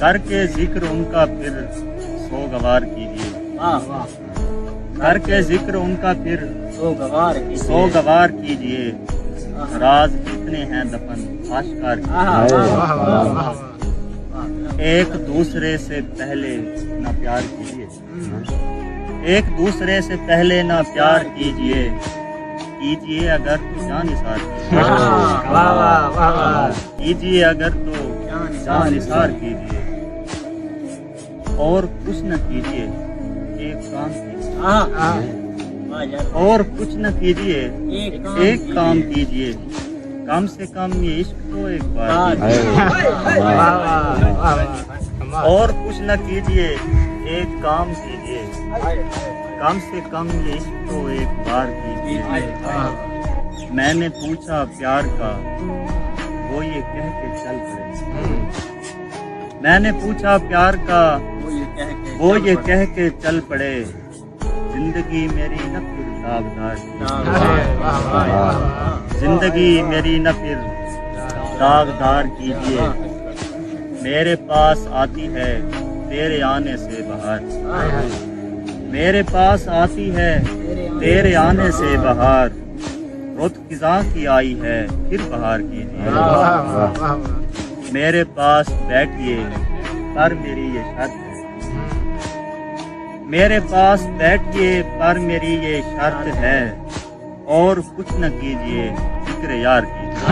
करके जिक्र उनका फिर सो गवार कीजिए, करके जिक्र उनका फिर सो गवार कीजिए, राज कितने हैं दफन आश्कार कीजिए, एक दूसरे से पहले ना प्यार कीजिए, एक दूसरे से पहले ना प्यार कीजिए, कीजिए अगर तो जान निसार कीजिए, अगर तो जान निसार कीजिए, और कुछ न कीजिए एक काम कीजिए, और कुछ न कीजिए एक काम कीजिए, कम से कम ये इश्क तो एक बार कीजिए, और कुछ न कीजिए एक काम कीजिए, कम से कम ये इश्क तो एक बार कीजिए। मैंने पूछा प्यार का, वो ये कह के चल पड़े, मैंने पूछा प्यार का, वो ये कह के चल पड़े, जिंदगी मेरी न फिर दागदार कीजिए, जिंदगी मेरी न फिर दागदार कीजिए, मेरे पास आती है तेरे आने से बहार, मेरे पास आती है तेरे आने से बहार, रुत खिज़ां की आई है फिर बहार कीजिए, मेरे पास बैठिए पर मेरी ये शर्त है, मेरे पास बैठिए पर मेरी ये शर्त है, और कुछ न कीजिए जिक्र यार कीजिए।